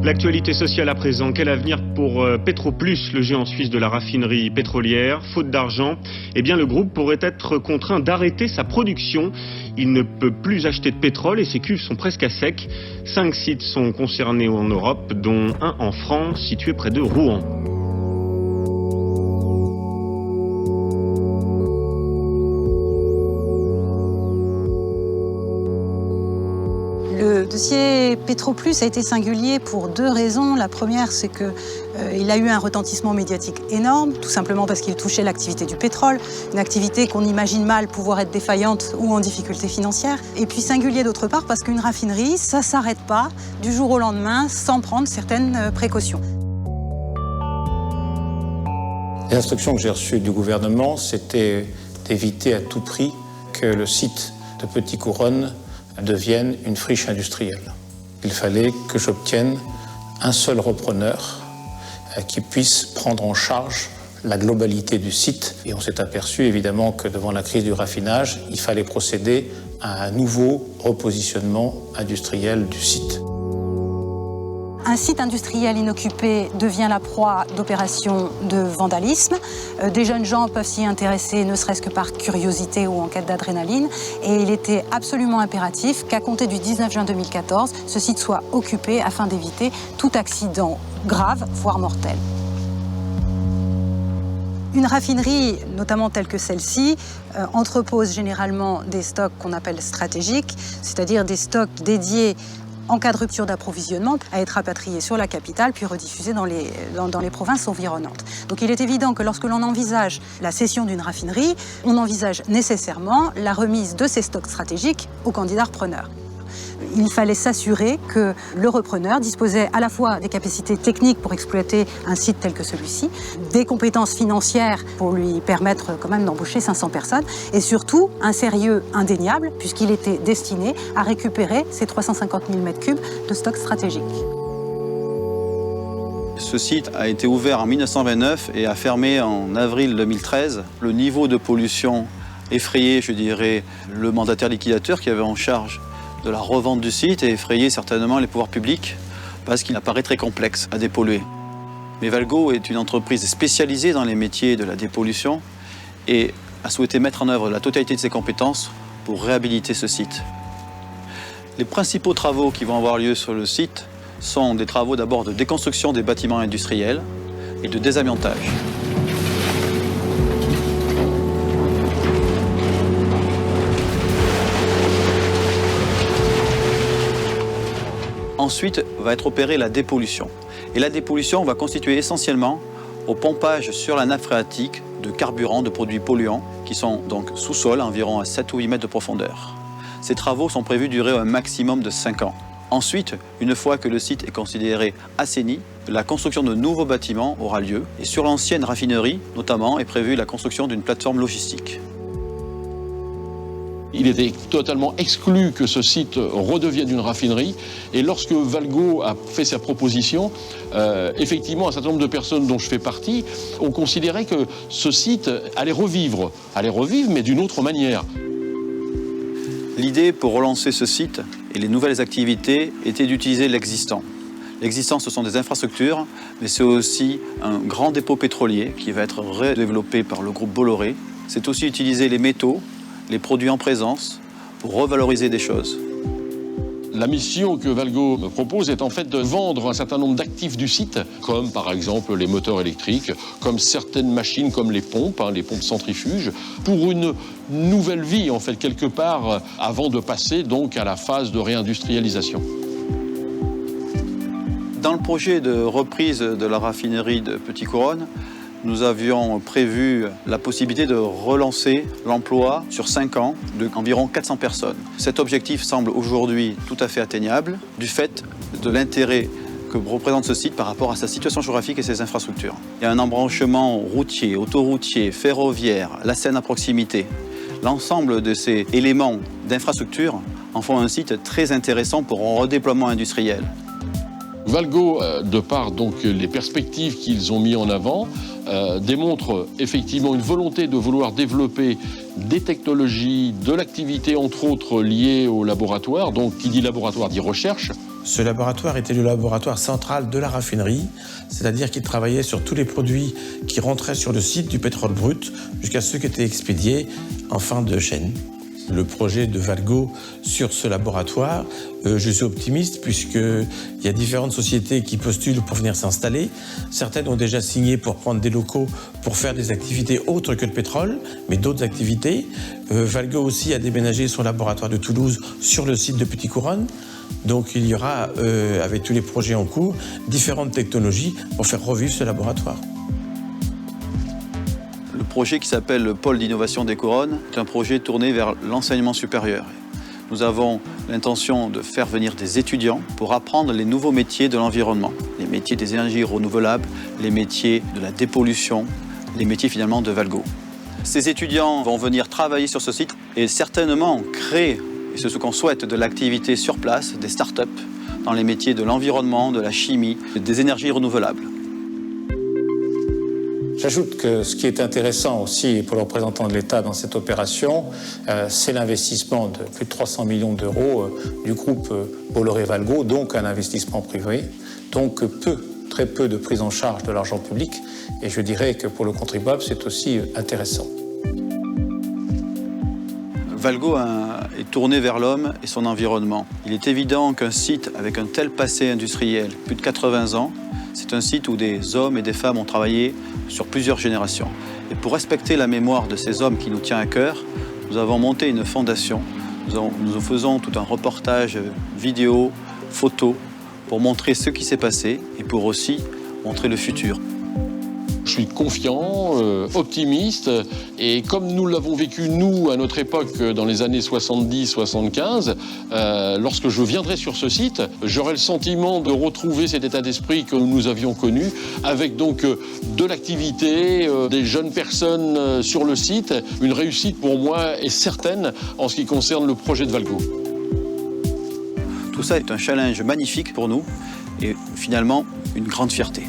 L'actualité sociale à présent, quel avenir pour Petroplus, le géant suisse de la raffinerie pétrolière? Faute d'argent, eh bien le groupe pourrait être contraint d'arrêter sa production. Il ne peut plus acheter de pétrole et ses cuves sont presque à sec. 5 sites sont concernés en Europe, dont un en France, situé près de Rouen. Le dossier Petroplus a été singulier pour 2 raisons. La première, c'est qu'il a eu un retentissement médiatique énorme, tout simplement parce qu'il touchait l'activité du pétrole, une activité qu'on imagine mal pouvoir être défaillante ou en difficulté financière. Et puis singulier d'autre part parce qu'une raffinerie, ça ne s'arrête pas du jour au lendemain sans prendre certaines précautions. Les instructions que j'ai reçues du gouvernement, c'était d'éviter à tout prix que le site de Petit-Couronne devienne une friche industrielle. Il fallait que j'obtienne un seul repreneur qui puisse prendre en charge la globalité du site. Et on s'est aperçu évidemment que devant la crise du raffinage, il fallait procéder à un nouveau repositionnement industriel du site. Un site industriel inoccupé devient la proie d'opérations de vandalisme. Des jeunes gens peuvent s'y intéresser, ne serait-ce que par curiosité ou en quête d'adrénaline. Et il était absolument impératif qu'à compter du 19 juin 2014, ce site soit occupé afin d'éviter tout accident grave, voire mortel. Une raffinerie, notamment telle que celle-ci, entrepose généralement des stocks qu'on appelle stratégiques, c'est-à-dire des stocks dédiés en cas de rupture d'approvisionnement, à être rapatriés sur la capitale puis rediffusés dans les provinces environnantes. Donc il est évident que lorsque l'on envisage la cession d'une raffinerie, on envisage nécessairement la remise de ces stocks stratégiques au candidat repreneur. Il fallait s'assurer que le repreneur disposait à la fois des capacités techniques pour exploiter un site tel que celui-ci, des compétences financières pour lui permettre quand même d'embaucher 500 personnes, et surtout un sérieux indéniable, puisqu'il était destiné à récupérer ces 350 000 m3 de stock stratégique. Ce site a été ouvert en 1929 et a fermé en avril 2013. Le niveau de pollution effrayait, je dirais, le mandataire liquidateur qui avait en charge de la revente du site et effrayer certainement les pouvoirs publics parce qu'il apparaît très complexe à dépolluer. Mais Valgo est une entreprise spécialisée dans les métiers de la dépollution et a souhaité mettre en œuvre la totalité de ses compétences pour réhabiliter ce site. Les principaux travaux qui vont avoir lieu sur le site sont des travaux d'abord de déconstruction des bâtiments industriels et de désamiantage. Ensuite va être opérée la dépollution. Et la dépollution va constituer essentiellement au pompage sur la nappe phréatique de carburants, de produits polluants, qui sont donc sous-sol, environ à 7 ou 8 mètres de profondeur. Ces travaux sont prévus durer un maximum de 5 ans. Ensuite, une fois que le site est considéré assaini, la construction de nouveaux bâtiments aura lieu. Et sur l'ancienne raffinerie, notamment, est prévue la construction d'une plateforme logistique. Il était totalement exclu que ce site redevienne une raffinerie. Et lorsque Valgo a fait sa proposition, effectivement, un certain nombre de personnes dont je fais partie ont considéré que ce site allait revivre, mais d'une autre manière. L'idée pour relancer ce site et les nouvelles activités était d'utiliser l'existant. L'existant, ce sont des infrastructures, mais c'est aussi un grand dépôt pétrolier qui va être redéveloppé par le groupe Bolloré. C'est aussi utiliser les métaux, les produits en présence, pour revaloriser des choses. La mission que Valgo me propose est en fait de vendre un certain nombre d'actifs du site, comme par exemple les moteurs électriques, comme certaines machines comme les pompes centrifuges, pour une nouvelle vie en fait quelque part, avant de passer donc à la phase de réindustrialisation. Dans le projet de reprise de la raffinerie de Petit-Couronne, nous avions prévu la possibilité de relancer l'emploi sur 5 ans d'environ 400 personnes. Cet objectif semble aujourd'hui tout à fait atteignable du fait de l'intérêt que représente ce site par rapport à sa situation géographique et ses infrastructures. Il y a un embranchement routier, autoroutier, ferroviaire, la Seine à proximité. L'ensemble de ces éléments d'infrastructure en font un site très intéressant pour un redéploiement industriel. Valgo, de par donc les perspectives qu'ils ont mis en avant, démontre effectivement une volonté de vouloir développer des technologies, de l'activité entre autres liées au laboratoire. Donc qui dit laboratoire dit recherche. Ce laboratoire était le laboratoire central de la raffinerie, c'est-à-dire qu'il travaillait sur tous les produits qui rentraient sur le site du pétrole brut jusqu'à ceux qui étaient expédiés en fin de chaîne. Le projet de Valgo sur ce laboratoire, je suis optimiste puisqu'il y a différentes sociétés qui postulent pour venir s'installer. Certaines ont déjà signé pour prendre des locaux pour faire des activités autres que le pétrole, mais d'autres activités. Valgo aussi a déménagé son laboratoire de Toulouse sur le site de Petit-Couronne. Donc il y aura, avec tous les projets en cours, différentes technologies pour faire revivre ce laboratoire. Le projet qui s'appelle le pôle d'innovation des Couronnes est un projet tourné vers l'enseignement supérieur. Nous avons l'intention de faire venir des étudiants pour apprendre les nouveaux métiers de l'environnement, les métiers des énergies renouvelables, les métiers de la dépollution, les métiers finalement de Valgo. Ces étudiants vont venir travailler sur ce site et certainement créer, et c'est ce qu'on souhaite, de l'activité sur place, des start-up dans les métiers de l'environnement, de la chimie, des énergies renouvelables. J'ajoute que ce qui est intéressant aussi pour le représentant de l'État dans cette opération, c'est l'investissement de plus de 300 millions d'euros du groupe Bolloré-Valgo, donc un investissement privé, donc très peu de prise en charge de l'argent public. Et je dirais que pour le contribuable, c'est aussi intéressant. Valgo est tourné vers l'homme et son environnement. Il est évident qu'un site avec un tel passé industriel, plus de 80 ans, c'est un site où des hommes et des femmes ont travaillé sur plusieurs générations. Et pour respecter la mémoire de ces hommes qui nous tient à cœur, nous avons monté une fondation. Nous faisons tout un reportage vidéo, photo, pour montrer ce qui s'est passé et pour aussi montrer le futur. Je suis confiant, optimiste, et comme nous l'avons vécu, nous, à notre époque, dans les années 70-75, lorsque je viendrai sur ce site, j'aurai le sentiment de retrouver cet état d'esprit que nous avions connu, avec donc de l'activité, des jeunes personnes sur le site. Une réussite pour moi est certaine en ce qui concerne le projet de Valgo. Tout ça est un challenge magnifique pour nous et finalement une grande fierté.